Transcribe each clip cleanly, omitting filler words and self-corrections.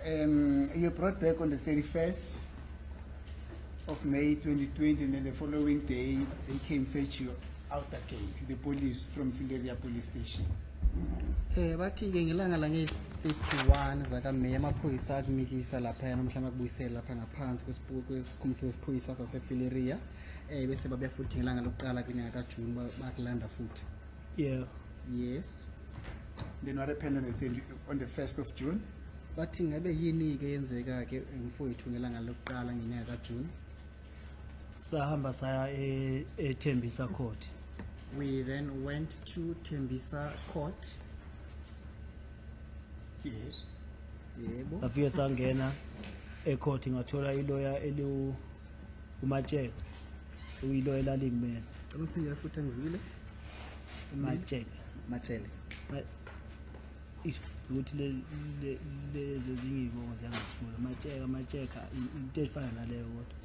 You brought back on the 31st of May 2020, and then the following day they came fetch you out again, the police from Fileria police station. Bathi ke ngelanga la nge-31 zakaMeya amaphoyisa akumikisa lapha namhlanje akubuyisela lapha ngaphansi kwesikhumulo sesiphoyisa saseFileria bese babuya futhi ngelanga lokuqala kwenyanga kaJune bakulanda futhi. Yeah. Yes. Then what happened on the 1st of June? Bathi ngabe yini ke yenzeka ke mfowethu ngelanga lokuqala ngenyanga kaJune? Sahamba saya eThembisa Court. We then went to Tembisa Court. Yes. Yebo. Afike sangena ecourt ngathola ilawyer uMatsheka. Uyilawyer elalingimele. Umphila futhi angizwile. Matshele. Ukuthi lezi zingibongo ziyangifuna Matsheka into efana naleyo kodwa.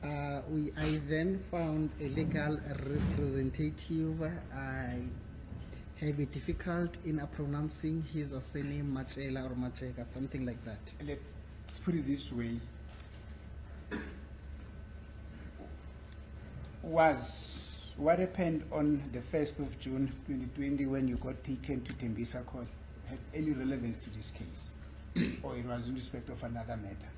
I then found a legal representative. I have a difficult in pronouncing his surname, Machela or Macheka, something like that. Let's put it this way. What happened on the 1st of June 2020 when you got taken to Tembisa Court had any relevance to this case? Or it was in respect of another matter?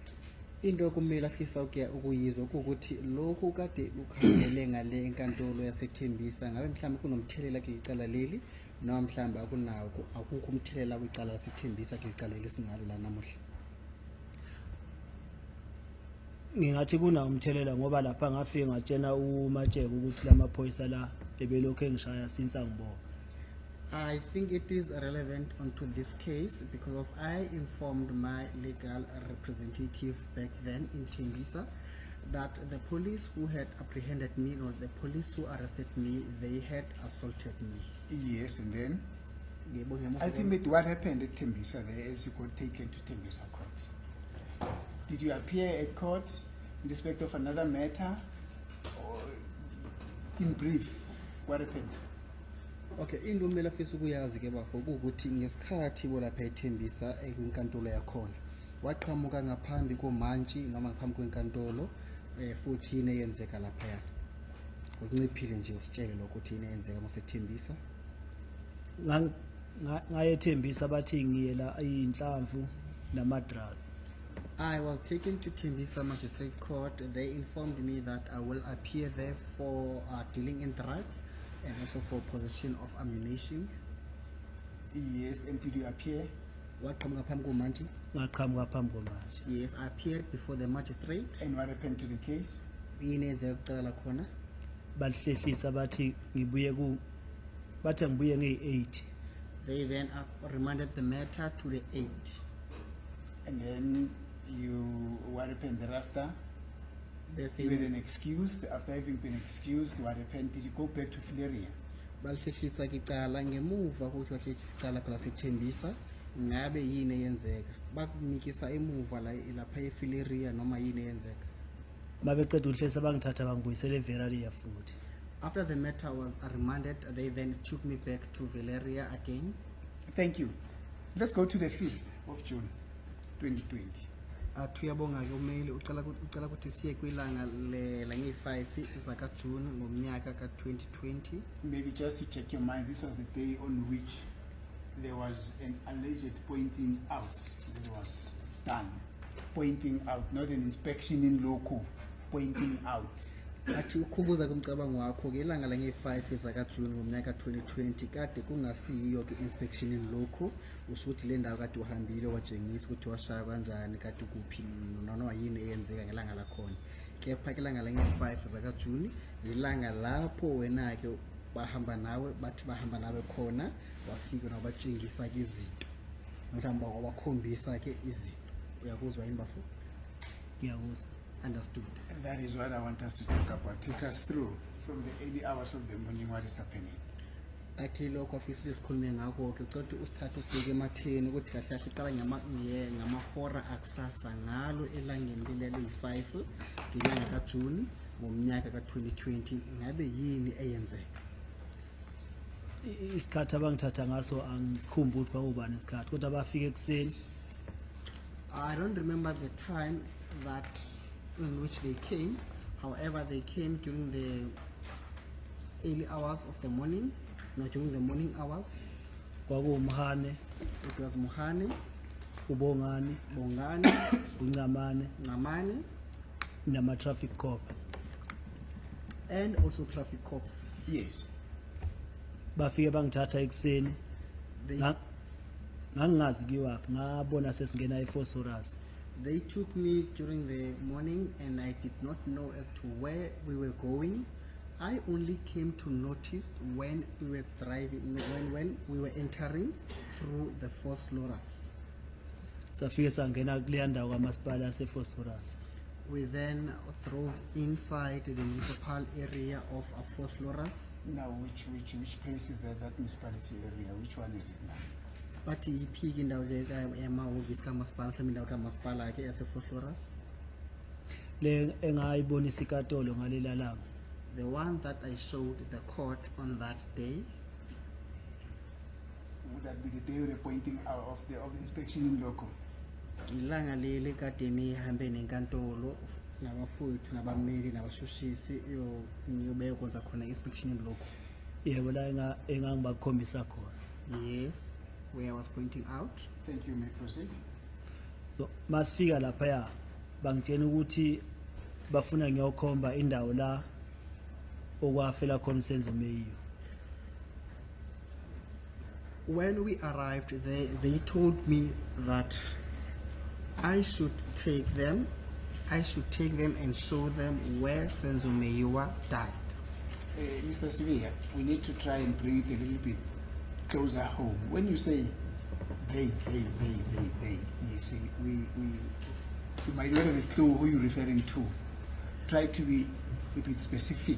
Into kumele afisa ukuyizwa ukuthi lokhu kade ukhangele ngale enkantolo yaseThembisa ngabe mhlawumbe kunomthelela kulicala leli noma mhlawumbe akukho umthelela kwicala laseThembisa kulicala lesingalo la namuhla. Ngingathi kuna umthelela ngoba lapha ngafike ngatshena uMatsheka ukuthi lamaphoyisa la ebelokho engishaya since angibona. I think it is relevant onto this case because I informed my legal representative back then in Tembisa that the police who had apprehended me or the police who arrested me, they had assaulted me. Yes, and then? Ultimately, what happened at Tembisa there as you got taken to Tembisa Court? Did you appear at court in respect of another matter? Or in brief, what happened? Okay, into kumele afisa ukuyazi ke bafo ukuthi ngesikhathi bolapha eThembisa kwinkantolo yakhona waqhamuka ngaphambi komantshi noma ngaphambi kwenkantolo futhi yini eyenzeka lapha yana ukunciphile nje usitshele lokuthi yini eyenzeka moseThembisa ngayeThembisa bathi ngiyela inhlamvu namadrugs. I was taken to Tembisa Magistrate Court. They informed me that I will appear there for dealing in drugs and also for possession of ammunition. Yes, and did you appear? Waqhamuka phambi komantshi? Ngaqhamuka phambi komantshi. Yes, I appeared before the magistrate. And what happened to the case? Yini eyenzeka kucala khona? Balihlehlisa bathi ngibuye bathi ngibuye nge-8. They then remanded the matter to the 8. And then what happened thereafter? You had an excuse. After having been excused, what happened? Did you go back to Fileria? Balihlehlisa icala ngemuva ukuthi bahlehlisa icala phela seThembisa ngabe yini eyenzeka bakunikisa emuva lapha eFileria noma yini eyenzeka babeqeda ukuhlesa bangithatha bangibuyisela eValeria futhi. After the matter was remanded, they then took me back to Valeria again. Thank you. Let's go to the 5th of June 2020. Tuyabonga ke umeli uqala ukuthi siye kwilanga la nge-5 zakaJune ngomnyaka ka2020. Maybe just to check your mind, this was the day on which there was an alleged pointing out that was done. Pointing out, not an inspection in loco, pointing out. Athi ukhubuza kumcabango wakho ke ilanga la nge-5 zakaJune ngomnyaka 2020 kade kungasiyo ke inspection in loco usuthi le ndawo kade uhambile watshengisa ukuthi washaya kanjani kade kuphi noma yini eyenzeka ngelanga lakhona kepha ke ilanga la nge-5 zakaJune ilanga lapho wena ke bahamba nawe bathi bahamba nawe khona wafika nabatshengisa ke izinto mhlawumbe wakhombisa ke izinto uyakuzwa yini bafo? Ngiyakuzwa. Understood. And that is what I want us to talk about. Take us through from the early hours of the morning what is happening. Athi lokho afisa isikhulume ngakho ke uqoqa usithathu usike ematheni ukuthi kahle kahle iqala ngamahora akusasa ngalo elangeni leli yi5 ngenyanga kaJune ngomnyaka ka2020 ngabe yini eyenzeka? Isikhathi abangithatha ngaso angisikhumbuli ukuthi kwakubani isikhathi kodwa bafike ekseni I don't remember the time that in which they came. However, they came during the early hours of the morning, not during the morning hours. kwakuwumhane It was Muhane, ubongani Bongani, uncamane Ngamane, nama-traffic cop and also traffic cops. Yes. bafike bangithatha ekuseni They, ngangingazi kiwaphi ngabona sesingena ephosphorus they took me during the morning and I did not know as to where we were going. I only came to notice when we were driving, when we were entering through the Phosphorus. safike sangena kuleya ndawo kamasipala yasephosphorus We then drove inside the municipal area of Phosphorus. Now, which place is that municipality area? Which one is it now? But iyiphi indawo le emahhovisi kamasipala mhlawumbe indawo kamasipala ke yasePhosphorus? le engayibonisa ikatolo ngalela langa The one that I showed the court on that day, Would that be the day of the pointing out of the inspection in local? ilanga leli kade nihambe nenkantolo nabafowethu nabameli nabashushisi niyobe kwenza khona inspection lokho. yebo la engangibakhombisa khona Yes, where I was pointing out. Thank you, may proceed. so masifika laphaya bangitshena ukuthi bafuna ngiyokhomba indawo la okwafela khona usenzo meyiyo When we arrived there, they told me that I should take them and show them where Senzo Meyiwa died. Mr. Sivia, we need to try and bring it a little bit closer home. When you say they, you see, we might not have a clue who you're referring to. Try to be a bit specific.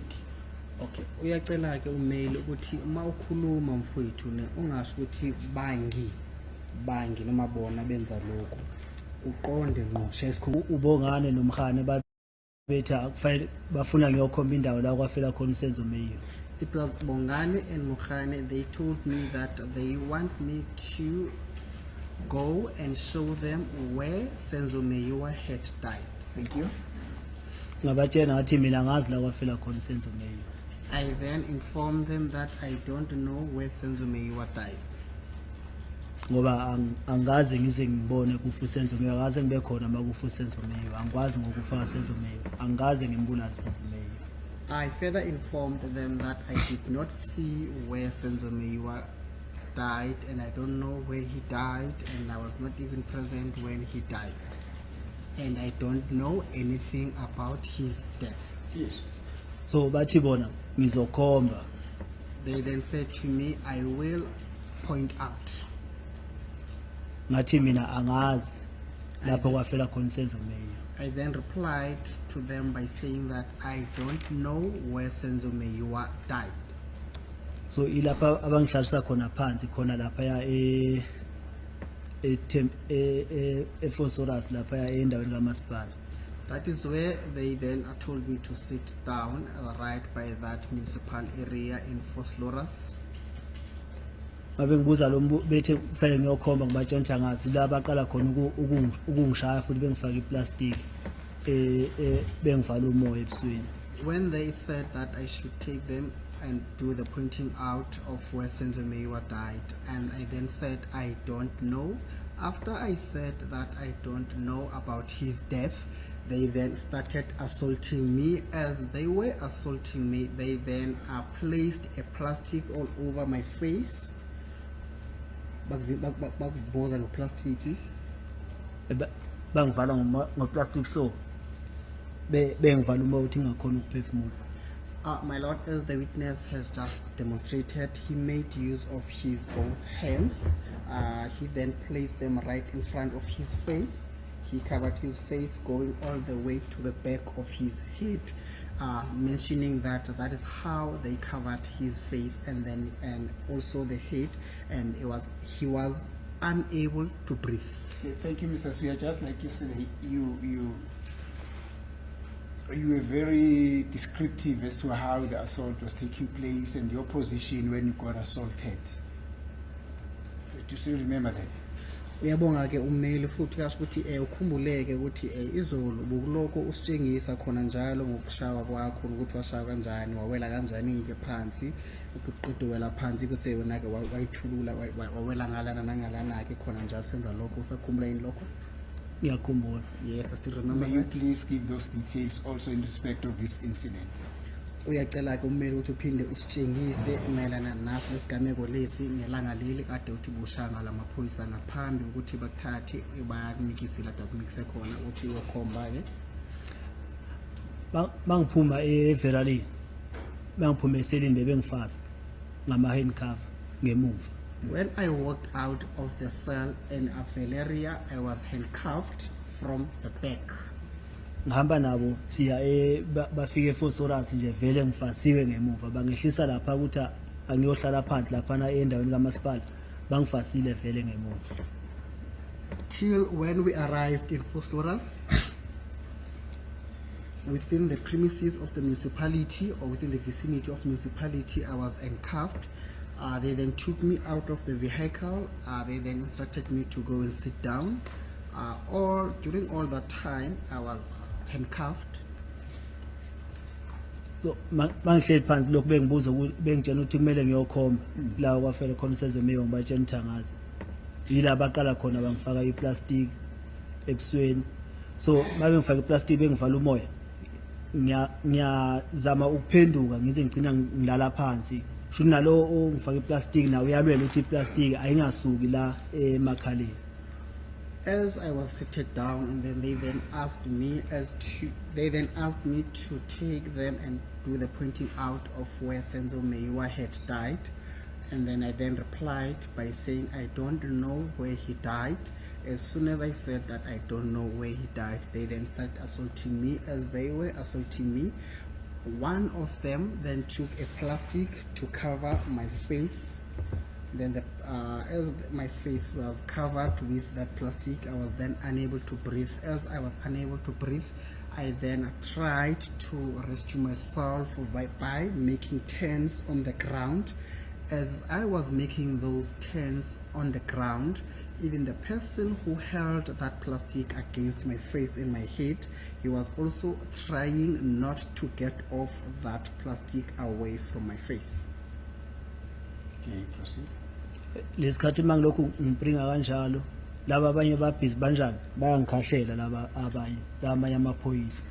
Okay, uyacela ke umail ukuthi uma ukhuluma mfowethu ne ungasho ukuthi bangi noma bona benza lokho. Uqonde ngqo shesikhulu. ubongane nomhane babetha akufanele bafuna ngiyokhomba indawo la kwafela khona usenzo meyiyo It was Bongane and Mukhane. They told me that they want me to go and show them where Senzo Meyiwa had died. Thank you. ngabatshena ngathi mina ngazi la kwafela khona usenzo meyiyo I then informed them that I don't know where Senzo Meyiwa died. ngoba angaze ngize ngibone kufa usenzo meyiyo akaze ngibe khona makufa usenzo meyiyo angikwazi ngokufa usenzo meyiyo angaze ngimbulala usenzo meyiyo I further informed them that I did not see where Senzo Meyiwa died and I don't know where he died and I was not even present when he died. And I don't know anything about his death. Yes. so bathi bona ngizokhomba They then said to me, I will point out. ngathi mina angazi lapho kwafela khona usenzo meyiyo I then replied to them by saying that I don't know where Senzo Meyiwa died. so ilapha abangihlalisa khona phansi khona lapha ya ephosphorus lapha ya endaweni kamasipala That is where they then told me to sit down right by that municipal area in Phosphorus. babe ngibuza lo bethe kufanele ngiyokhomba ngibatshela ukuthi angazi la baqala khona ukungishaya futhi bengifaka iplastic bengivala umoya ebusweni When they said that I should take them and do the pointing out of where Senzo Meyiwa died, and I then said I don't know. After I said that I don't know about his death, they then started assaulting me. As they were assaulting me, they then placed a plastic all over my face. Bakuvuboza ngeplastic. bangivala ngoplastic so bengivala umoya uthi ngakhona ukuphefumula My Lord, as the witness has just demonstrated, he made use of his both hands. He then placed them right in front of his face. He covered his face going all the way to the back of his head, mentioning that that is how they covered his face and also the head, and he was unable to breathe. Okay, thank you, Mr. Swear. Just like yesterday, you were very descriptive as to how the assault was taking place and your position when you got assaulted. Do you still remember that? Uyabonga ke ummeli futhi kasho ukuthi ukhumbuleke ukuthi izolo bukuloko usitshengisa khona njalo ngokushawa kwakho ukuthi washawa kanjani wawela kanjani ke phansi ukuqeda wela phansi bese wena ke wayithulula wawela ngalana nangalana ke khona njalo senza lokho usakhumbula yini lokho? Ngiyakhumbula. Yes, I still remember. May you please give those details also in respect of this incident? Uyacela ke ummeli ukuthi uphinde usitshengise mayelana naso lesigameko lesi ngelanga leli kade uthi bushanga lamaphoyisa ngaphambi ukuthi bakuthathe bayakunikisela dokumikise khona uthi uyokhomba ke Bangiphuma eVeralini. Bangiphuma eselini bebengifasa ngama handcuff ngemuva. When I walked out of the cell in Valeria, I was handcuffed from the back. Ngihamba nabo siya bafike eFosforus nje vele ngifasiwe ngemuva bangehlisa lapha ukuthi angiyohlala phansi lapha na endaweni kaMasipala bangifasile vele ngemuva. Till when we arrived in Phosphorus, within the premises of the municipality or within the vicinity of municipality, I was handcuffed. They then took me out of the vehicle. They then instructed me to go and sit down. During all that time, I was handcuffed. So mangihleli phansi lokho bengibuza bengitshela ukuthi kumele ngiyokhomba la kwafela khona sezomeyo ngibatshela umthangazi yila baqala khona bangifaka iplastic ebusweni so mabe ngifaka iplastic bengivala umoya ngiyazama ukuphenduka ngize ngicina ngilala phansi sho nalo ongifaka iplastic nawe uyalwela ukuthi iplastic ayingasuki la emakhaleni. As I was seated down, and then they then asked me to take them and do the pointing out of where Senzo Meyiwa had died, and then I then replied by saying I don't know where he died. As soon as I said that I don't know where he died, they then started assaulting me. As they were assaulting me, one of them then took a plastic to cover my face. Then as my face was covered with that plastic, I was then unable to breathe. As I was unable to breathe, I then tried to rescue myself by making turns on the ground. As I was making those turns on the ground, even the person who held that plastic against my face and my head, he was also trying not to get off that plastic away from my face. Okay, proceed. Lesikhathi mangilokhu ngibringa kanjalo laba abanye babhizi banjani bayangikhahlela laba abanye lamanye amaphoyisa.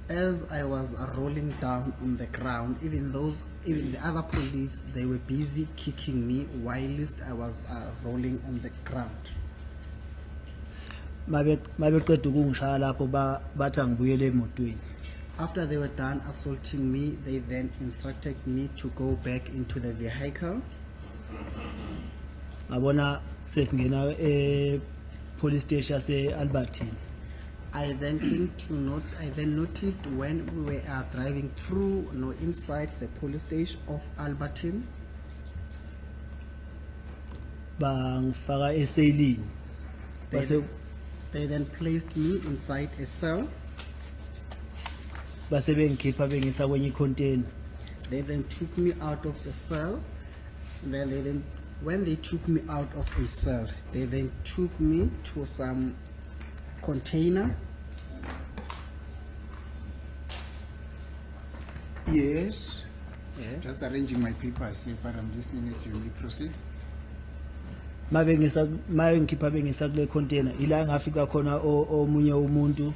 As I was rolling down on the ground, even the other police, they were busy kicking me whilst I was rolling on the ground. Mabeqeda ukungishaya lapho bathi angibuyele emotweni. After they were done assaulting me, they then instructed me to go back into the vehicle. Ngabona sesingena police station se-Albertine. I then noticed when we were driving through inside the police station of Albertine. Bangifaka eselini. They then placed me inside a cell. Base bengikhipha bengisa kwenye container. They then took me out of the cell. When they took me out of a cell, they then took me to some container. Yes. Yeah. Just arranging my papers here, but I'm listening at you. May proceed. Mabe ngikhipha bengisa kule container ila ngafika khona omunye umuntu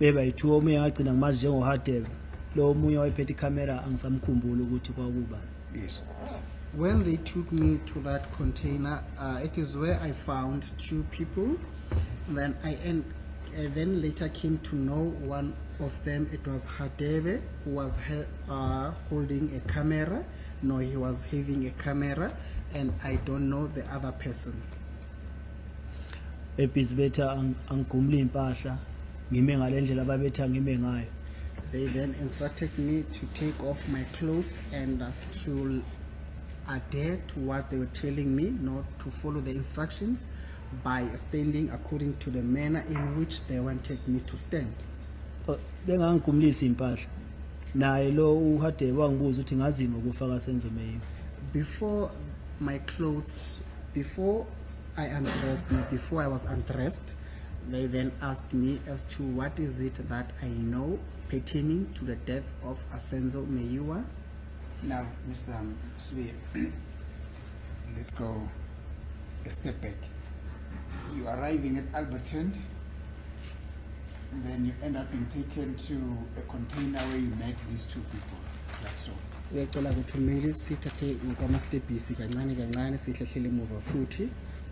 beba yithi omunye ngagcina ngimazi njengo Hadebe lo omunye wayephethe camera angisamkhumbula ukuthi kwakuba. Yes. When they took me to that container, it is where I found two people. Then I then later came to know one of them. It was Hadebe, who was holding a camera. No, he was having a camera, and I don't know the other person. Ebizibetha angigumula impahla ngime ngalendlela babetha ngime ngayo. They then instructed me to take off my clothes and to adhere to what they were telling me, not to follow the instructions by standing according to the manner in which they wanted me to stand. Bengangigumulisa impahla naye lo uHadebe wangibuza ukuthi ngazini ngokufaka Senzo Meyiwa. Before my clothes, before I undressed me, before I was undressed, they then asked me as to what is it that I know pertaining to the death of Asenzo Meyiwa. Now, Mr. Swe, let's go a step back. You arriving at Alberton, and then you end up being taken to a container where you met these two people. That's all. Uyacela ukuthi kumele sithathe kwamastebhisi kancane kancane sihlehlele emuva futhi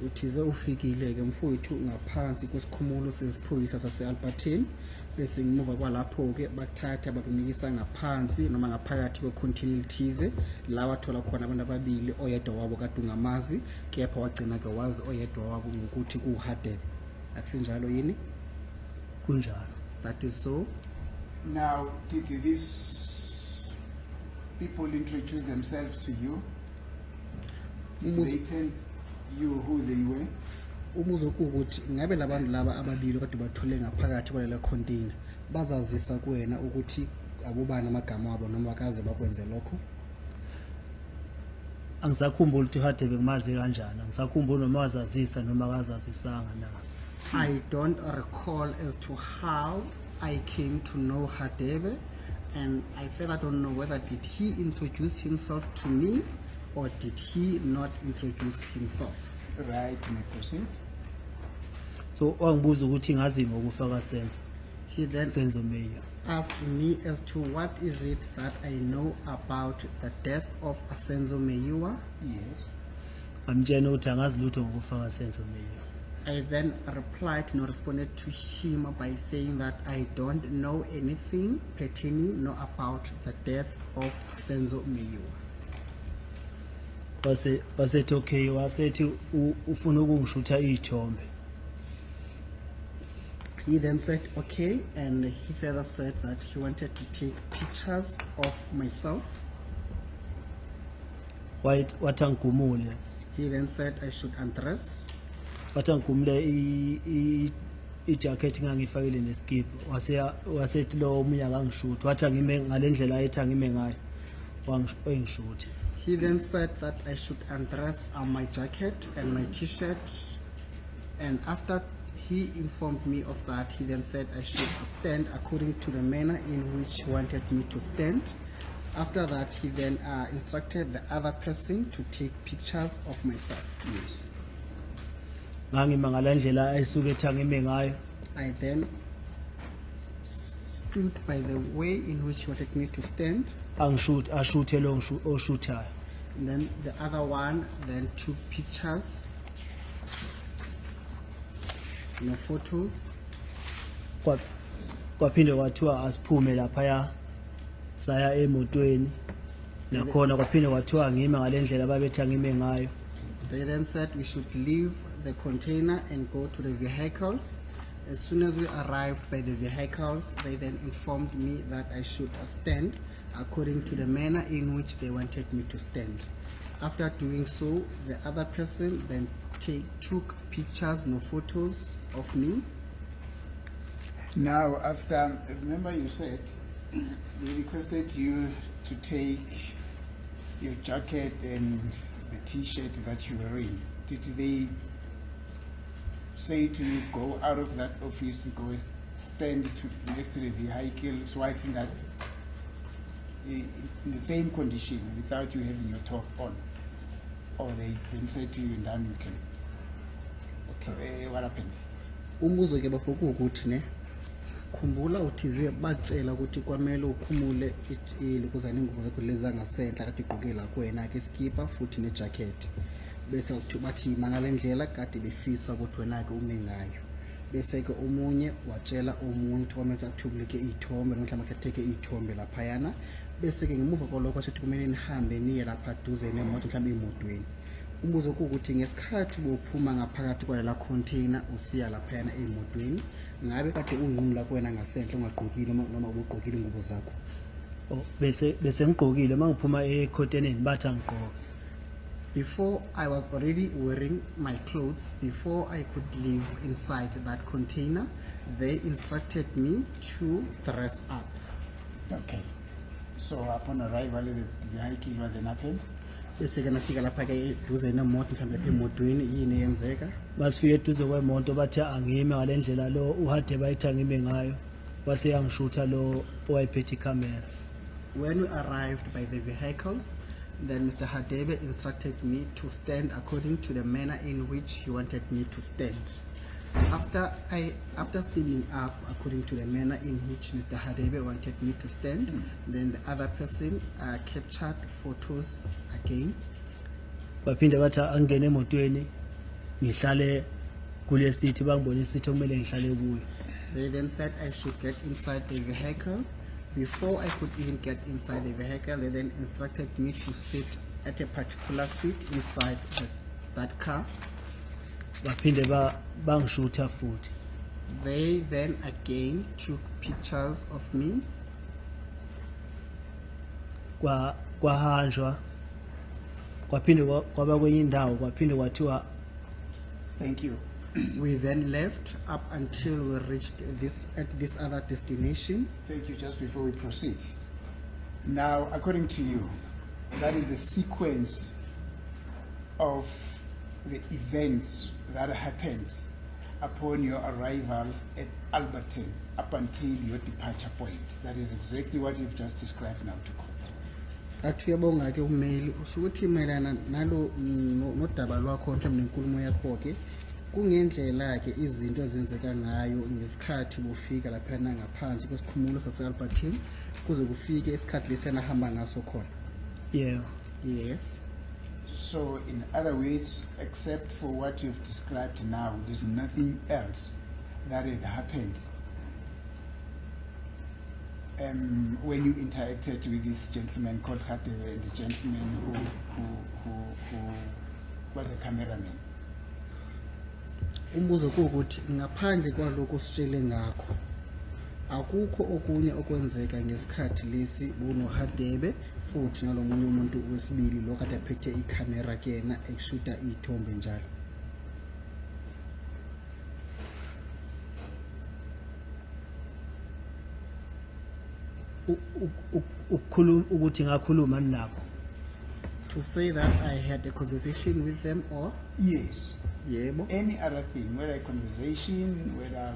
uthize ufikile ke mfowethu ngaphansi kwesikhumulo sesiphoyisa sase-Alberton bese ngemuva kwalapho ke bakuthatha bakunikisa ngaphansi noma ngaphakathi kwecontainer lithize la wathola khona abantu ababili oyedwa wabo kade ungamazi kepha wagcina ke wazi oyedwa wabo ngokuthi kuHadebe. Akusinjalo yini? Kunjalo. That is so. Now, did these people introduce themselves to you? Did they tell you who they were? Umuzo ukuthi ngabe labantu laba ababili kade bathole ngaphakathi kwalela container bazazisa kuwena ukuthi abubani amagama abo noma bakaze bakwenze lokho? Angisakhumbula ukuthi uHadebe ngimazi kanjani. Angisakhumbula noma wazazisa noma akazazisanga na. I don't recall as to how I came to know Hadebe, and I further don't know whether did he introduce himself to me or did he not introduce himself. Right, may proceed. So wangibuza ukuthi ngazi ngokufaka Senzo. He then Senzo Meyiwa. asked me as to what is it that I know about the death of Asenzo Meyiwa. Yes. Amtshela ukuthi angazi lutho ngokufaka Senzo Meyiwa. I then replied and responded to him by saying that I don't know anything pertaining nor about the death of Senzo Meyiwa. Basethi okay, wasethi ufuna ukungishutha izithombe. He then said okay, and he further said that he wanted to take pictures of myself. Wathi angigumule. He then said I should undress. Wathi angigumule ijacket ngangifakile neskip. Wasethi lo omunye akangishutha. Wathi ngime ngalendlela ayethi ngime ngayo. Wangishutha. He then said that I should undress my jacket and my t-shirt, and after he informed me of that, he then said I should stand according to the manner in which he wanted me to stand. After that, he then instructed the other person to take pictures of myself. Yes. Ngangima ngalendlela ayisuke ethi ngime ngayo. I then stood by the way in which he wanted me to stand. Ashuthe lo oshuthayo. And then the other one then took pictures, photos. Kwaphinde kwathiwa asiphume lapha saya emotweni nakhona kwaphinde kwathiwa ngime ngalendlela babetha ngime ngayo. They then said we should leave the container and go to the vehicles. As soon as we arrived by the vehicles, they then informed me that I should stand according to the manner in which they wanted me to stand. After doing so, the other person then took pictures, photos of me. Now, after, remember you said they requested you to take your jacket and the t-shirt that you were wearing. Did they say to you go out of that office, go stand next to the vehicle, writing that in the same condition without you having your top on? Or they then said to you, then you can. Okay, what happened? Umbuzo ke bafoko ukuthi ne khumbula uthize batshela ukuthi kwamele ukhumule lokuzana ingubo zakho leza ngasenhla kade igqokela kuwena ke skipa futhi ne jacket bese ukuthi bathi mangalendlela kade befisa ukuthi wena ke ume ngayo bese ke omunye watshela omunye ukuthi kwamele akuthubuleke izithombe mhlawumbe akatheke izithombe lapha yana bese ke ngemuva kwalokho athi kumele nihambe niye lapha duze nemoto mhlawumbe emotweni. Umbuzo ukuthi ngesikhathi bophuma ngaphakathi kwalela container usiya lapha yana emotweni ngabe kade unqumula kuwena ngasenhle ungagqokile noma ubugqokile ingubo zakho? Bese ngigqokile mangiphuma econtaineni bathi angigqoke. Before I was already wearing my clothes, before I could live inside that container, they instructed me to dress up. Okay. So upon arrival at the vehicle, what then happened? bese ke nafika lapha ke duze nemoto mhlawumbe lapha emotweni yini eyenzeka. Masifike eduze kwemoto bathe angime ngalendlela lo uhade bayitha ngime ngayo wase yangishutha lo owayephethe icamera. When we arrived by the vehicles, then Mr. Hadebe instructed me to stand according to the manner in which he wanted me to stand. After standing up according to the manner in which Mr. Hadebe wanted me to stand, then the other person captured photos again. Baphinde bathi angene emotweni ngihlale kule seat bangibona isithi okumele ngihlale kuyo. They then said I should get inside the vehicle. Before I could even get inside the vehicle, they then instructed me to sit at a particular seat inside that car. Baphinde bangishutha futhi. They then again took pictures of me. Kwahanjwa kwaphinde kwaba kwenye indawo kwaphinde kwathiwa Thank you. We then left up until we reached this other destination. Thank you. Just before we proceed, now, according to you, that is the sequence of the events that happened upon your arrival at Alberton up until your departure point. That is exactly what you've just described now to court. Atuyabonga ke umail ushukuthi mayelana nalo nodaba lwakho mhlawumbe nenkulumo yakho ke kungendlela ke izinto ezenzeka ngayo ngesikhathi bufika lapha ngaphansi kwesikhumulo sase-Alberton kuze kufike isikhathi lesena hamba ngaso khona. Yeah. Yes. So, in other words, except for what you've described now, there's nothing else that had happened when you interacted with this gentleman called Hadebe and the gentleman who was a cameraman. Umbuzo ukuthi ngaphandle kwaloko sitshele ngakho akukho okunye okwenzeka ngesikhathi lesi buno Hadebe futhi nalomunye umuntu wesibili lo kade aphethe icamera kena ekushuta izithombe njalo. Ukukhuluma ukuthi ngakhuluma nabo. To say that I had a conversation with them or Yes. yebo. Any other thing, whether a conversation, whether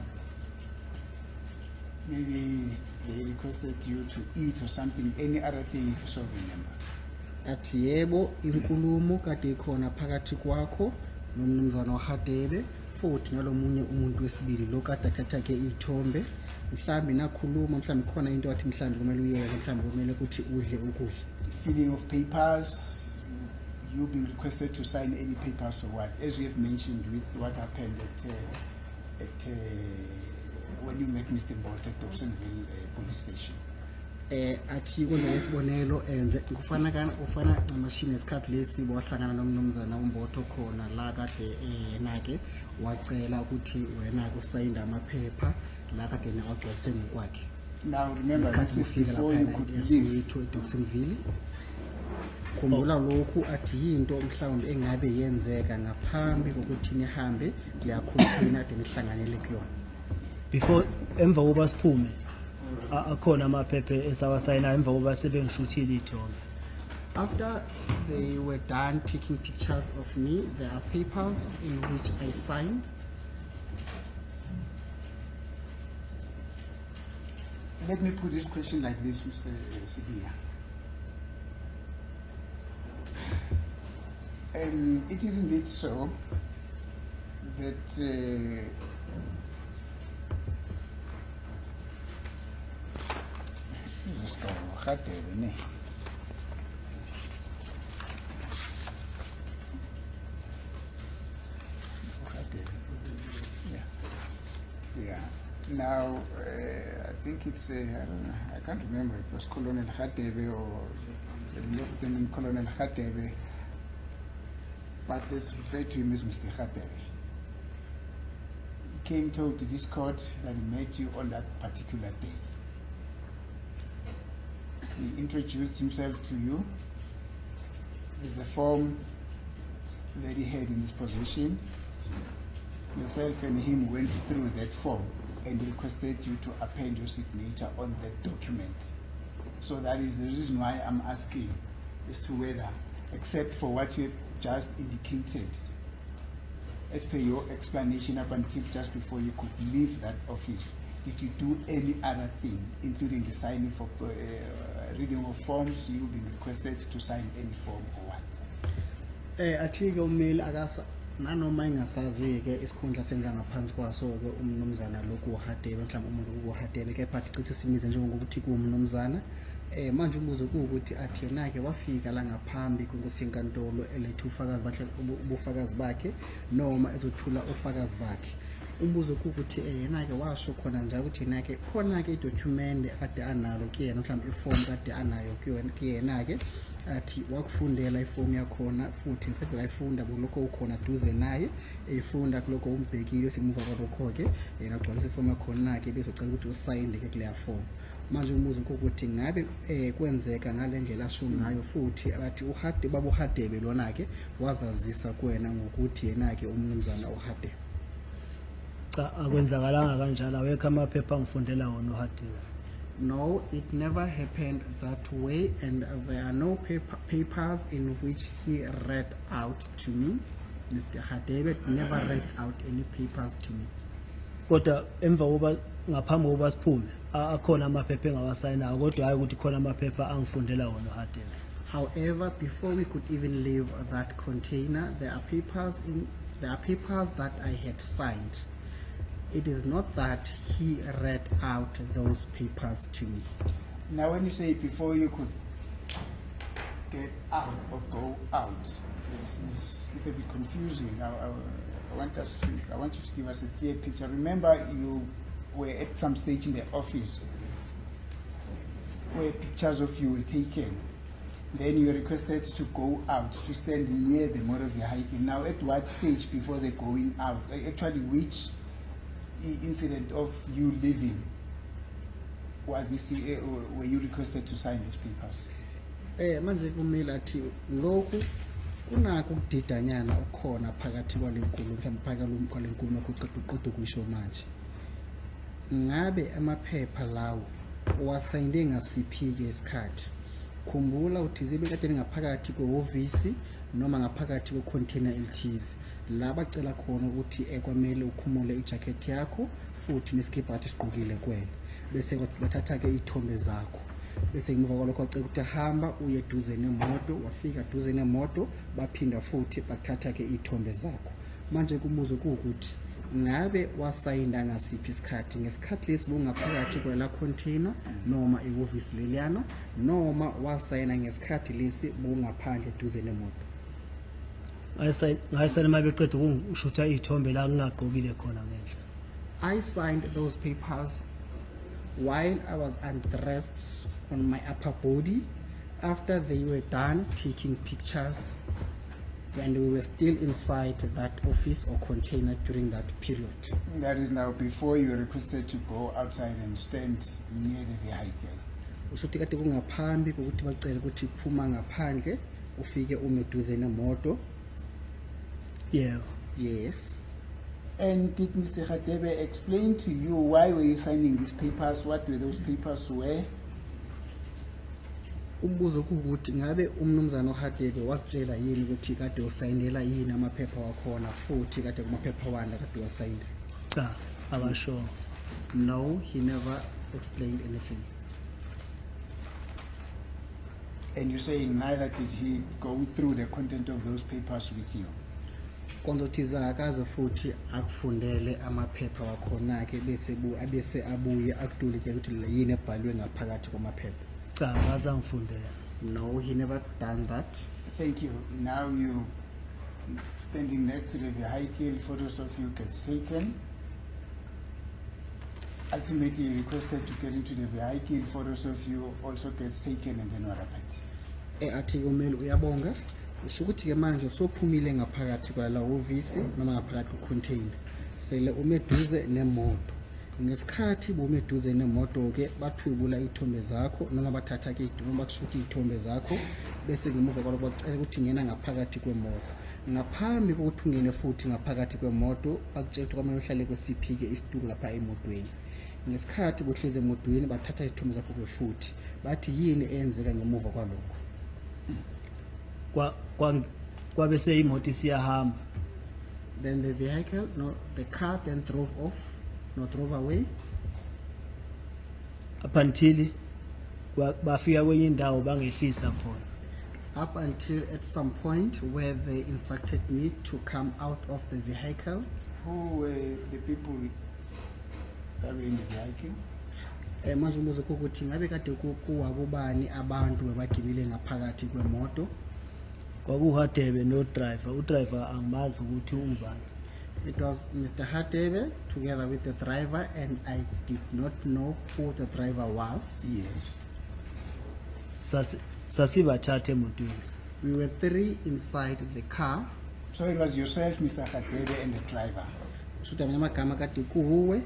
maybe they requested you to eat or something, any other thing if you so remember. Athi yebo inkulumo kade ikhona phakathi kwakho nomnumzana Hadebe futhi nalomunye umuntu wesibili lo kade akhatha ke izithombe mhlambi nakhuluma mhlambi khona into athi mhlambi kumele uyeke mhlambi kumele ukuthi udle ukudla. Filling of papers, you being requested to sign any papers or what, as we have mentioned with what happened at when you met Mr. Mbote at Dobsonville police station. Athi kwenza isibonelo enze ufana ngamashini esikhathi lesi wahlangana nomnumzana uMbotho khona la kade nake wacela ukuthi wena kusayinda amaphepha la kade nekwagcwalise ngokwakhe. Now remember, this is before you could leave. To Dobsonville. Khumbula lokhu athi yinto mhlawumbe engabe yenzeka ngaphambi kokuthi nihambe liyakhuluma ade nihlanganele kuyona. Before emva kokuba siphume akhona amaphephe esawasayina emva kokuba sebengishuthile izithombe. After they were done taking pictures of me, there are papers in which I signed. Let me put this question like this, Mr. Sibiya. It is indeed so that now I think it's I don't know, I can't remember, it was Colonel Hadebe or Lieutenant Colonel Hadebe, but let's refer to him as Mr. Hadebe. He came to this court that he met you on that particular day. He introduced himself to you. There's a form that he had in his possession. Yourself and him went through that form and requested you to append your signature on that document. So that is the reason why I'm asking as to whether except for what you just indicated. As per your explanation up until just before you could leave that office, did you do any other thing, including the signing for reading of forms, you being requested to sign any form or what? Athi-ke ummeli nanoma engasazi-ke isikhundla senza ngaphansi kwaso-ke umnumzana lokhu uHadebe, mhlawumbe umuntu uHadebe, kepha athi cishe simize njengokuthi kuwumnumzana. Manje umbuzo kuwukuthi athi yena-ke wafika la ngaphambi kwenkosi yenkantolo elethe ubufakazi bakhe noma ezothula ofakazi bakhe. Umbuzo kuwukuthi yena-ke washo khona njalo ukuthi yena-ke khona-ke idocument akade analo kuyena, mhlawumbe iform kade anayo kuyena-ke athi wakufundela iform yakhona futhi ngisathi wayifunda kulokho ukhona duze naye eyifunda kulokho umbhekile simuva kwalokho-ke yena agcwalisa iform yakhona-ke bese ucela ukuthi usayinde-ke kuleya form. Manje umbuzo ukuthi ngabe kwenzeka ngale ndlela asho ngayo futhi abathi baba uHadebe lona-ke wazazisa kuwena ngokuthi yena-ke umnumzana uHadebe? Cha, akwenzakalanga kanjalo, awekho amaphepha angifundela wona uHadebe. No, it never happened that way, and there are no papers in which he read out to me. Mr. Hadebe never read out any papers to me. Kodwa emva kokuba ngaphambi kokuba siphume akhona amaphepha engawasayinayo, kodwa hayi ukuthi khona amaphepha angifundela wona uHadebe. However, before we could even leave that container, there are papers that I had signed. It is not that he read out those papers to me. Now, when you say before you could get out or go out, it's a bit confusing. I want you to give us a clear picture. Remember, you were at some stage in the office where pictures of you were taken. Then you were requested to go out, to stand near the motor vehicle. Now, at what stage before the going out? Actually, which incident of you leaving was this? Were you requested to sign these papers? Manje kumele athi lokhu kunako ukudidanyana okhona phakathi kwalenkulumo, mhlawumbe phakathi kwalenkulumo okuqeda ukuyisho manje. Ngabe amaphepha lawo wasayinde ngasiphi-ke isikhathi? Khumbula ukuthi zibe kade ngaphakathi kwehhovisi noma ngaphakathi kwecontainer elithize la bacela khona ukuthi kwamele ukhumule ijacket yakho futhi nesikiphathi siqhukile kwena, bese bathatha-ke ithombe zakho, bese ngemuva kwalokho bacela ukuthi hamba uye duze nemoto. Wafika duze nemoto baphinda futhi bathatha-ke ithombe zakho. Manje kumbuzo kuwukuthi ngabe wasayinda ngasiphi isikhathi? Ngesikhathi lesi bungaphakathi kwela container noma ihhovisi leliyana, noma wasayina ngesikhathi lesi bungaphandle duze nemoto? Ngayisayina uma beqeda ukungishutha iy'thombe la ngingagqokile khona ngenhla. I signed those papers while I was undressed on my upper body after they were done taking pictures, and we were still inside that office or container during that period. That is now before you were requested to go outside and stand near the vehicle. Ushuthi kade kungaphambi kokuthi bacela ukuthi phuma ngaphandle ufike ume duze nemoto? Yeah. Yes. And did Mr. Hadebe explain to you why were you signing these papers? What were those papers were? Umbuzo kuwukuthi ngabe umnumzana uHadebe wakutshela yini ukuthi kade usayinela yini amaphepha wakhona futhi kade kumaphepha wanda kade wasayina? Cha, akasho. No, he never explained anything. And you're saying neither did he go through the content of those papers with you? Konzothiza akaze futhi akufundele amaphepha wakhona-ke bese abuye akudulike ukuthi yini ebhalwe ngaphakathi kwamaphepha? Cha, akazangifundela. No, he never done that. Thank you. Now you standing next to the vehicle, photos of you gets taken. Ultimately, you requested to get into the vehicle, photos of you also gets taken, and then what happened? Athi umeli uyabonga, usho ukuthi-ke manje sophumile ngaphakathi kwala hhovisi noma ngaphakathi kwe-container, sele umeduze nemoto. Ngesikhathi bumeduze nemoto-ke bathwebula iy'thombe zakho noma bathatha-ke noma bakushutha iy'thombe zakho, bese ngemuva kwalokho bacela ukuthi ngena ngaphakathi kwemoto. Ngaphambi kokuthi ungene futhi ngaphakathi kwemoto bakutshela ukuthi kwamele uhlale kwesiphi-ke isitulo lapha emotweni. Ngesikhathi bohlezi emotweni bathatha izithombe zakho futhi bathi yini eyenzeka ngemuva kwalokho? kwabe seyimoto isiyahamba. Then the vehicle, no, the car then drove off, no, drove away. Up until bafika kwenye indawo bangehlisa khona. Up until at some point where they instructed me to come out of the vehicle. Who were the people that were in the vehicle? Manje umuzo ukuthi ngabe kade kuwabobani abantu abagibile ngaphakathi kwemoto. KwakuHadebe no driver, udriver angimazi ukuthi ubani. It was Mr. Hadebe together with the driver, and I did not know who the driver was. Yes. Sasibathathe emotweni. We were 3 inside the car. So it was yourself, Mr. Hadebe, and the driver. Shuthi amagama kade kuwe,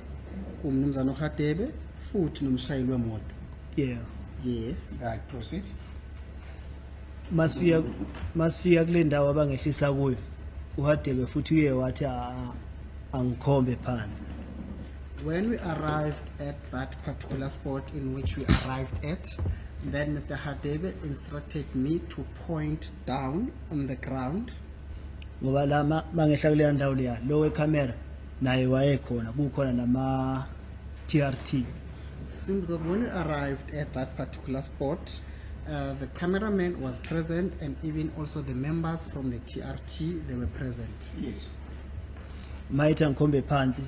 umnumzana uHadebe futhi nomshayeli wemoto. Yeah. Yes. Right, proceed. Masifika kule ndawo abangehlisa kuyo. uHadebe futhi uye wathi angikhombe phansi. When we arrived at that particular spot in which we arrived at, then Mr. Hadebe instructed me to point down on the ground. Ngoba la mangehla kule ndawo leya lo wecamera naye wayekhona kukhona nama TRT. Simply when we arrived at that particular spot, the cameraman was present, and even also the members from the TRT, they were present. Yes. Mayitha ngikhombe phansi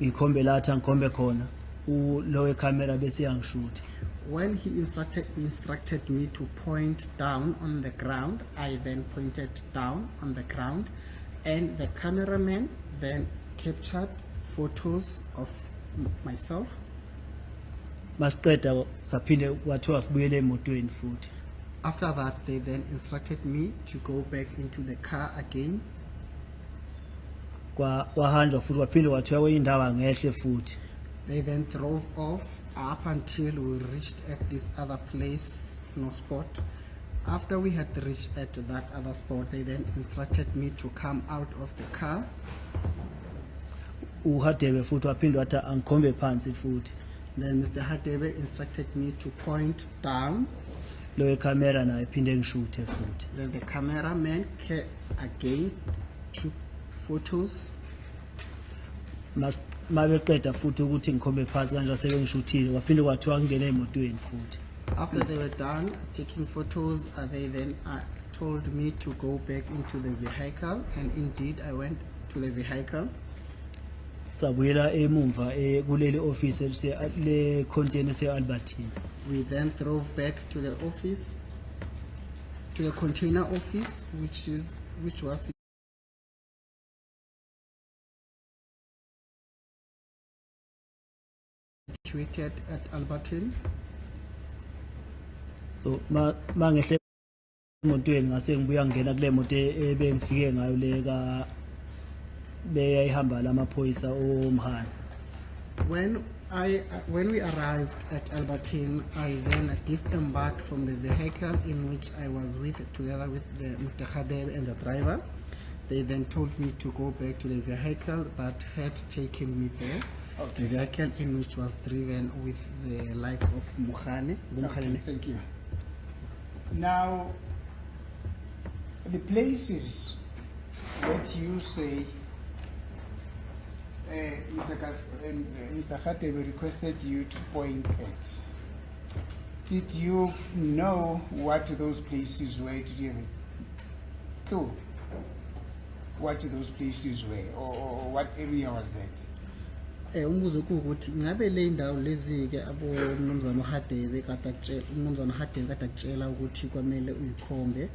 ngikhombe latha ngikhombe khona lo wecamera bese yangishuthi. When he instructed me to point down on the ground, I then pointed down on the ground, and the cameraman then captured photos of myself. Masiqeda saphinde wathiwa sibuyele emotweni futhi. After that, they then instructed me to go back into the car again. Kwahanjwa futhi waphinde wathiwa kwenye indawo angehle futhi. They then drove off up until we reached at this other place, no spot. After we had reached at that other spot, they then instructed me to come out of the car. uHadebe futhi waphinde wathi angikhombe phansi futhi. Then Mr. Hadebe instructed me to point down. Lo wecamera naye phinde ngishuthe futhi. Then the cameraman again took photos. Mabeqeda futhi ukuthi ngikhombe phansi kanje sebengishuthile waphinde kwathiwa ngene emotweni futhi. After they were done taking photos, they then told me to go back into the vehicle, and indeed I went to the vehicle. Sabuyela emumva kuleli office le container se-Albertine. We then drove back to the office, to the container office, which was situated at Albertine. So mangehle emotweni ngase ngibuya ngena kule moto ebengifike ngayo le ka beyayihamba lamaphoyisa oMhani. When we arrived at Albertine, I then disembarked from the vehicle in which I was together with Mr. Hadebe and the driver. They then told me to go back to the vehicle that had taken me there. Okay. The vehicle in which was driven with the likes of Mukhane. Okay, thank you. Now, the places that you say Mr. Hadebe requested you to point at, did you know what those places were? Did you have a clue what those places were, or what area was that? Umbuzo ukuthi ngabe le ndawo lezi ke abo umnumzana uHadebe kade akutshela ukuthi kwamele uyikhombe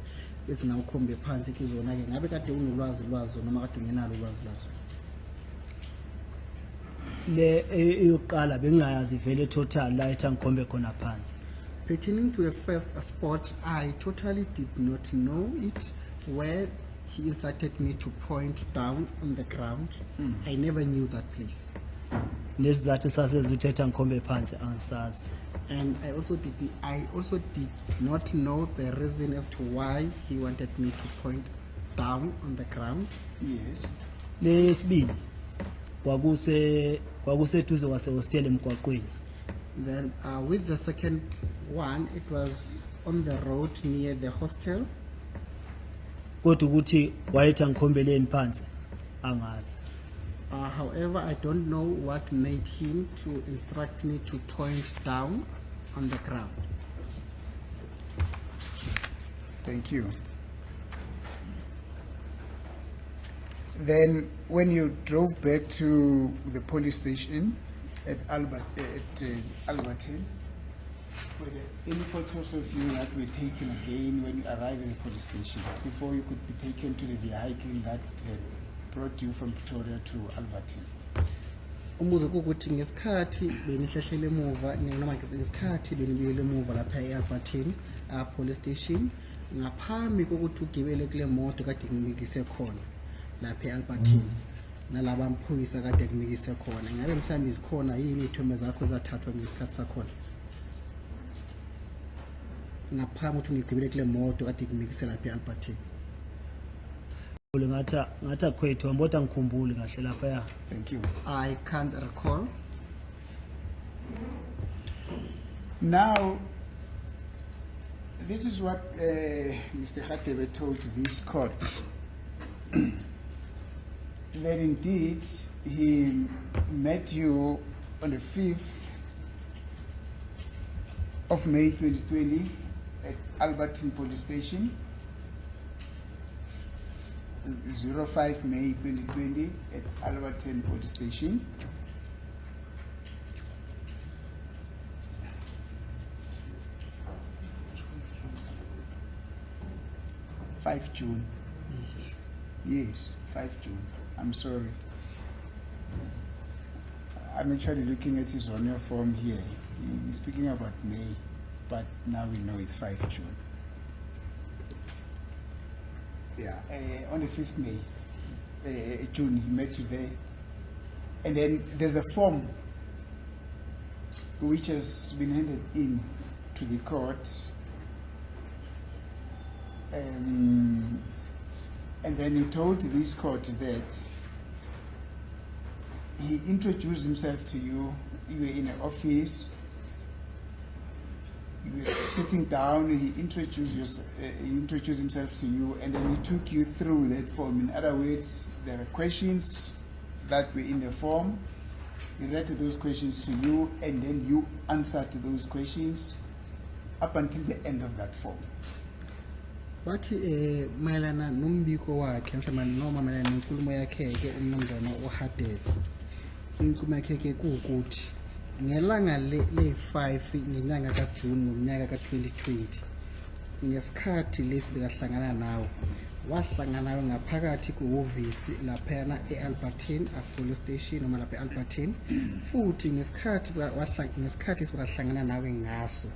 bese na ukhombe phansi kizona ke ngabe kade unolwazi lwazo noma kade ungenalo ulwazi lazo? Le eyoqala bengayazi vele total la ethi ngikhombe khona phansi. Pertaining to the first spot, I totally did not know it, where he instructed me to point down on the ground. I never knew that place. Nesizathu sasezithetha ngikhombe phansi angisazi. And I also did not know the reason as to why he wanted me to point down on the ground. Yes. Lesibili kwakuseduze wase hostel emgwaqweni. Then with the second one, it was on the road near the hostel. kodwa ukuthi wayethi angikhombeleni phansi angazi. However, I don't know what made him to instruct me to point down on the ground. Thank you. Then, when you drove back to the police station at Alberton, were there any photos of you that were taken again when you arrived at the police station before you could be taken to the vehicle that brought you from Pretoria to Alberton? Umbuzo ukuthi ngesikhathi benihlehlele emuva noma ngesikhathi benibuyele emuva lapha eAlberton police station ngaphambi kokuthi ugibele kule moto kade kunikise khona lapha eAlberton nalaba amaphoyisa kade kunikise khona ngabe mhlawumbe izikhona yini ithombe zakho zathathwa ngesikhathi sakhona ngaphambi ukuthi ngigibele kule moto kade kunikise lapha eAlberton? Ngata kwethu mbota ngikhumbule kahle lapha ya. Thank you. I can't recall. Now, this is what Mr. Hadebe told this court. That indeed he met you on the 5th of May 2020 at Alberton Police Station. 05 May 2020 at Alberton Police Station. June. Yes, 5 June. I'm sorry. I'm actually looking at his honor form here. He's speaking about May, but now we know it's 5 June. Yeah, on the 5th May, June, he met you there. And then there's a form which has been handed in to the court. And then he told this court that he introduced himself to you. You were in an office. You were sitting down. He introduced himself to you, and then he took you through that form. In other words, there are questions that were in the form. He read those questions to you, and then you answered those questions up until the end of that form. Wathi mayelana nombiko wakhe mhlawumbe noma mayelana nenkulumo yakhe ke umnumzana uHadebe inkulumo yakhe ke ukuthi ngelanga le5 ngenyanga kaJune ngomnyaka ka2020 ngesikhathi lesi bekahlangana nawe wahlangana nawe ngaphakathi kuhhovisi lapha eAlberton police station noma lapha eAlberton futhi ngesikhathi sibahlangana nawe ngaso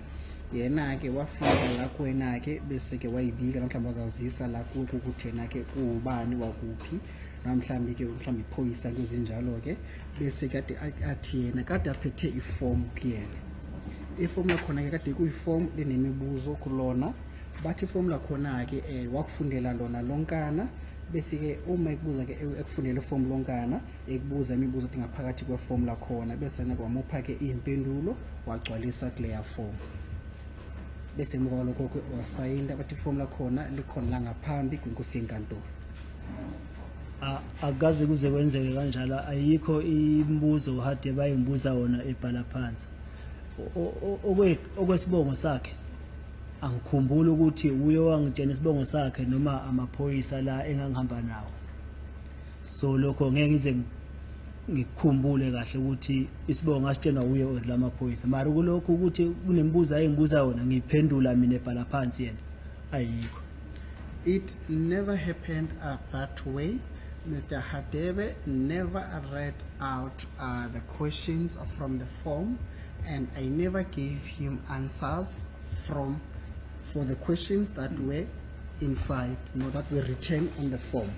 yena ke wafika la kuwena ke bese ke wayibika mhlawumbe wazazisa la ukuthi yena ke ubani wakuphi namhlanje ke mhlawumbe iphoyisa ngezinjalo ke bese kade athi yena kade aphethe iform kuyena iform lakhona ke kade kuyiform lenemibuzo kulona bathi iform lakhona ke wakufundela lona lonkana bese ke uma ekubuza ke ekufundela iform lonkana ekubuza imibuzo ethi ngaphakathi kweform lakhona bese nakwamupha ke impendulo wagcwalisa kuleya form bese emva lokho wasayinda bathi iform lakhona likhona la ngaphambi kwenkosi yenkantolo. Akaze kuze kwenzeke kanjalo ayikho imibuzo uHadebe bayingibuza wona ebhala phansi okwesibongo sakhe angikhumbula ukuthi uye wangitshena isibongo sakhe noma amaphoyisa la engangihamba nawo so lokho ngeke ngize ngikukhumbule kahle ukuthi isibongo ngasitshena uye lamaphoyisa mara kulokho ukuthi kunemibuzo ayingibuza wona ngiphendula mina ebhala phansi yena ayikho. It never happened that way. Mr. Hadebe never read out the questions from the form, and I never gave him answers for the questions that were inside, that were written on the form.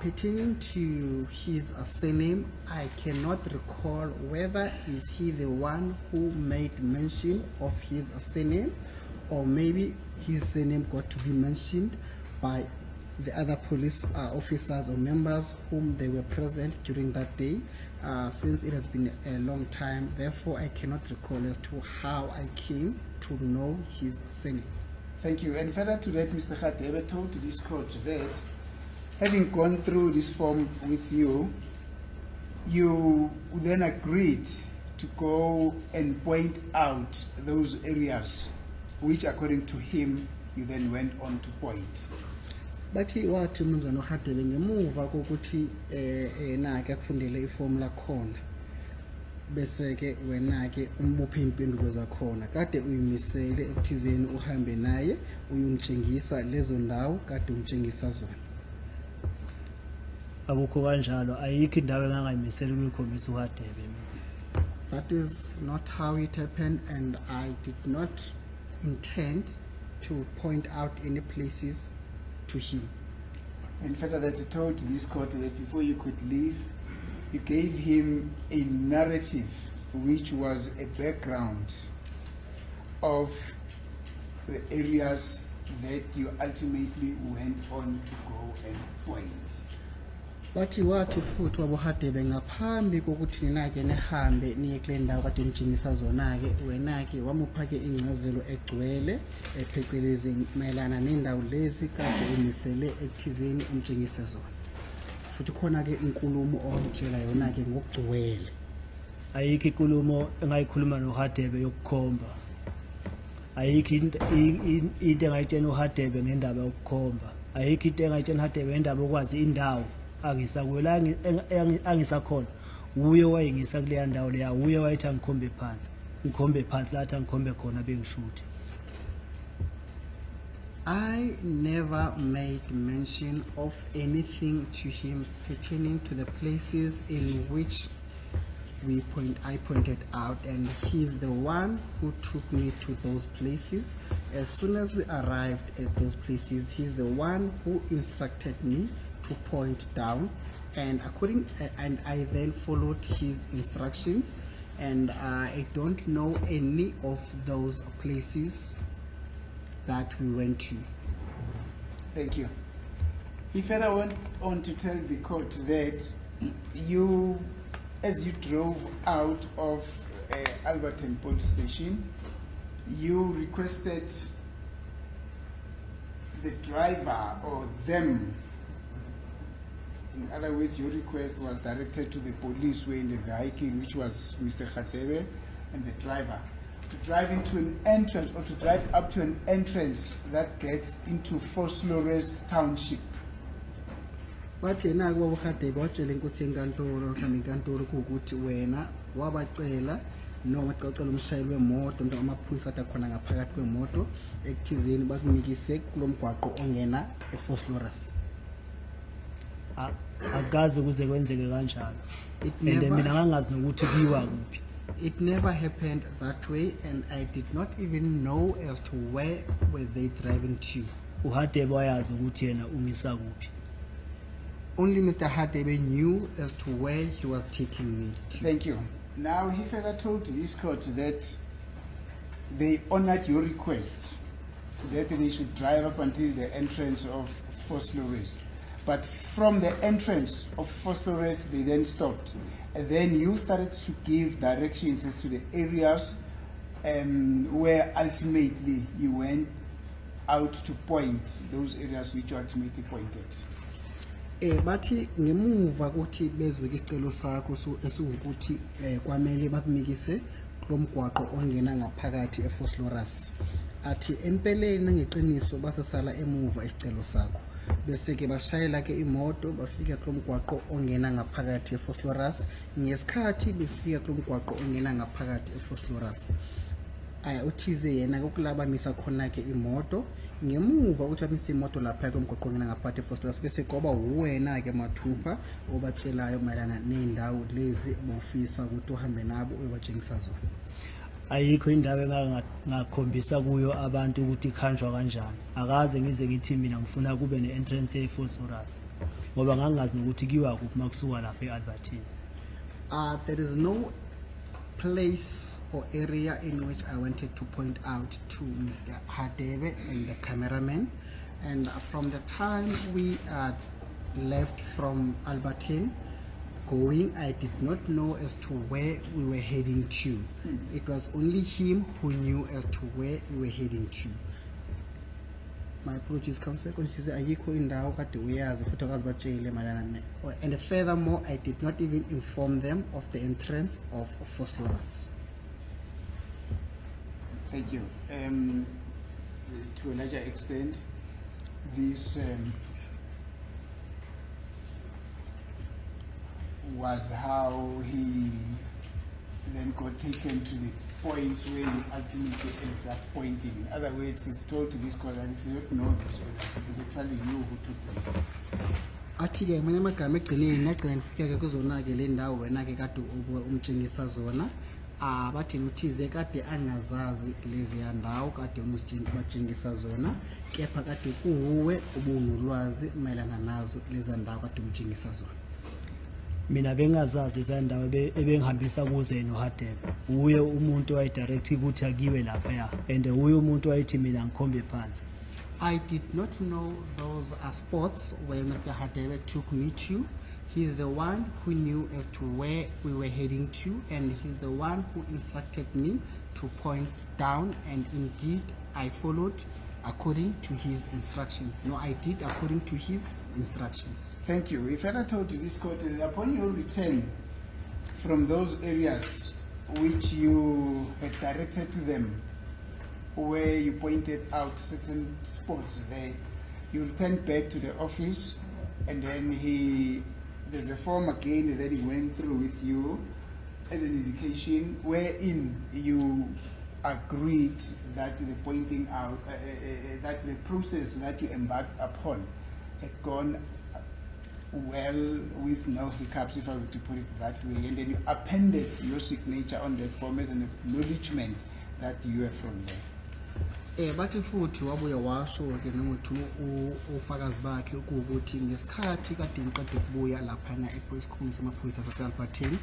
Pertaining to his surname, I cannot recall whether is he the one who made mention of his surname, or maybe his surname got to be mentioned by the other police officers or members whom they were present during that day, since it has been a long time. Therefore, I cannot recall as to how I came to know his surname. Thank you. And further to that, Mr. Hadebe told this court that having gone through this form with you, you then agreed to go and point out those areas which, according to him, you then went on to point. Bathi wathi umnumzana uHadebe ngemuva kokuthi nake akufundele iform lakhona bese ke wena ke umphe impendulo zakhona kade uyimisele ekuthizeni uhambe naye uyumtshengisa lezo ndawo kade umtshengisa zona. Akukho kanjalo, ayikho indawo engangayimisela ukuyikhombisa uHadebe. That is not how it happened, and I did not intend to point out any places to him. And further that he told this court that before you could leave, you gave him a narrative which was a background of the areas that you ultimately went on to go and point. Bathi wathi futhi wabuHadebe ngaphambi kokuthi ninake nehambe niye kule ndawo kade nitshengisa zona ke wena ke wamupha ke ingcazelo egcwele ephecelezi mayelana nendawo lezi kade umisele ekuthizeni umtshengise zona. Futhi khona ke inkulumo omtshela yona ke ngokugcwele. Ayikho inkulumo engayikhuluma noHadebe yokukhomba. Ayikho into engayitshena uHadebe ngendaba yokukhomba. Ayikho into engayitshena uHadebe ngendaba okwazi indawo angisakwela angisakhona. Uye wayengisa kuleya ndawo leya, uye wayithi ngikhombe phansi lathi ngikhombe khona bengishuthi. I never made mention of anything to him pertaining to the places in which I pointed out, and he's the one who took me to those places. As soon as we arrived at those places, he's the one who instructed me to point down, and I then followed his instructions, and I don't know any of those places that we went to. Thank you. He further went on to tell the court that you, as you drove out of Alberton police station, you requested the driver or them. In other words, your request was directed to the police who were in the vehicle, which was Mr. Hadebe and the driver, to drive into an entrance or to drive up to an entrance that gets into Vosloorus Township. Bathi yena kuba uHadebe watshela inkosi yenkantolo mhlawumbe inkantolo ukuthi wena wabacela noma ucela umshayeli wemoto noma amaphoyisa athi khona ngaphakathi kwemoto ekuthizeni bakunikise kulomgwaqo ongena eVosloorus. Akaze kuze kwenzeke kanjalo. And mina ngangazi nokuthi kuyiwa kuphi. It never happened that way, and I did not even know as to where were they driving to. uHadebe wayazi ukuthi yena ungisa kuphi. Only Mr. Hadebe knew as to where he was taking me to. Thank you. Now, he further told this court that they honored your request that they should drive up until the entrance of Vosloorus. But from the entrance of Vosloorus, they then stopped. And then you started to give directions as to the areas where ultimately you went out to point, those areas which you ultimately pointed. Bathi ngemuva ukuthi bezwe isicelo sakho esukuthi kwamele bakunikise kulomgwaqo ongena ngaphakathi eVosloorus. Athi empeleni ngeqiniso basesala emuva isicelo sakho. Bese ke bashayela ke imoto bafika kulomgwaqo ongena ngaphakathi eVosloorus. Ngesikhathi befika kulomgwaqo ongena ngaphakathi eVosloorus, uthize yena ukulabanisa khona ke imoto ngemuva ukuthi abise imoto lapha komgwaqo ngena ngaphakathi eVosloorus bese qoba uwena ke mathupha obatshelayo mayelana nendawo lezi bofisa ukuthi uhambe nabo uyobatshengisa zona. Ayikho indawo engakhombisa kuyo abantu ukuthi ikhanjwa kanjani. Akaze ngize ngithi mina ngifuna kube ne-entrance eVosloorus ngoba ngangazi nokuthi kuyiwa kuphi makusuka lapha eAlberton. There is no place or area in which I wanted to point out to Mr. Hadebe and the cameraman, and from the time we left from Alberton going, I did not know as to where we were heading to. It was only him who knew as to where we were heading to. My apologies, Councillor. Konshise ayikho indawo kade uyazi futhi akazi batshele malana ne. And furthermore, I did not even inform them of the entrance of Vosloorus. Thank you. To a larger extent, this was how he then got taken to the points where he ultimately ended up pointing. In other words, he's told to this court that he did not know this orders. It is actually you who took them. Athi ke manje amagama egcineni nagcina nifika ke kuzona ke le ndawo wena ke kade umtshengisa zona bathi uthize kade angazazi lezi ndawo kade batshengisa zona kepha kade kuwe ubunolwazi mayelana nazo lezi ndawo kade umtshengisa zona. Mina bengazazi izandawo ebengihambisa kuzo yena uHadebe. Uye umuntu wayidirect ukuthi akiwe lapha ya and uye umuntu wayithi mina ngikhombe phansi. I did not know those spots where Mr. Hadebe took me to. He's the one who knew as to where we were heading to, and he's the one who instructed me to point down, and indeed I followed according to his instructions. No, I did according to his instructions. Thank you. If I told you this court, upon your return from those areas which you had directed to them, where you pointed out certain spots there, you returned back to the office, and then there's a form again that he went through with you as an indication wherein you agreed that the pointing out, that the process that you embarked upon had gone well with no hiccups, if I were to put it that way, and then you appended your signature on that form as an acknowledgement that you are from there. Bathi futhi wabuye washo ke nomuntu ufakazi bakhe ukuthi ngesikhathi kade ngiqede ukubuya lapha esikhumulweni samaphoyisa saseAlbertine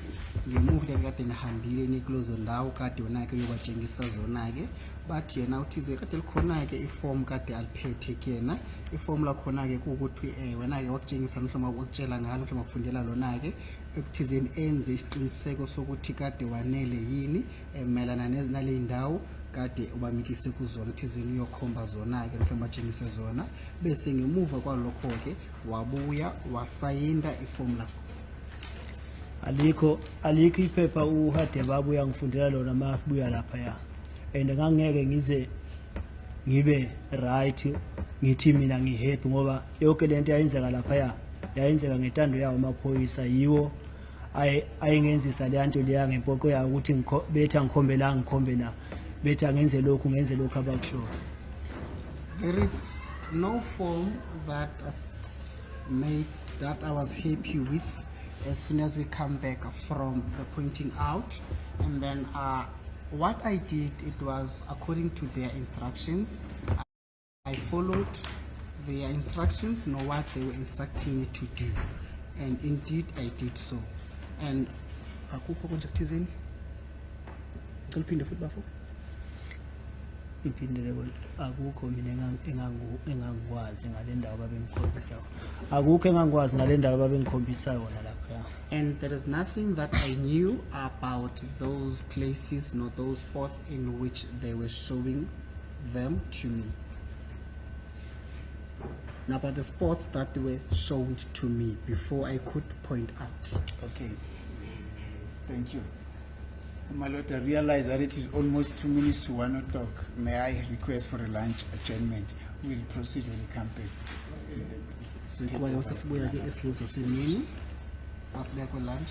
ngemuva kade nihambile nikulozo ndawo kade wona ke yobatshengisa zona ke bathi yena uthize kade likhona ke iform kade aliphethe kena iform lakhona ke ukuthi wena ke wakutshengisa mhlawumbe wakutshela ngalo mhlawumbe wakufundela lona ke ekuthizeni enze isiqiniseko sokuthi kade wanele yini emelana nale ndawo kade ubamikise kuzona thizeni uyokhomba zona ke mhlawumbe batshengise zona bese ngemuva kwalokho ke wabuya wasayinda iform lakho. Alikho iphepha uHadebe abuya ngifundela lona masibuya lapha ya and ngangeke ngize ngibe right ngithi mina ngihappy ngoba yonke lento yayenzeka lapha ya yayenzeka ngetando yawo amaphoyisa yiwo ayingenzisa le nto leya ngempoqo yawo ukuthi betha ngikhombela ngikhombe na betha ngenze lokhu abakusho. There is no form that made that I was happy with as soon as we come back from the pointing out, and then what I did, it was according to their instructions. I followed their instructions, know what they were instructing me to do, and indeed I did so. And akukho konjaktizini ngiliphinde futhi bafo iphindele akukho mina engangikwazi ngale ndawo babengikhombisa akukho engangikwazi ngale ndawo babengikhombisa yona lapha. And there is nothing that I knew about those places, nor those spots in which they were showing them to me. Now, about the spots that were shown to me before I could point out. Okay, thank you. My Lord, I realize that it is almost 2 minutes to 1 o'clock. May I request for a lunch adjournment? We'll proceed when we come back. So, lunch.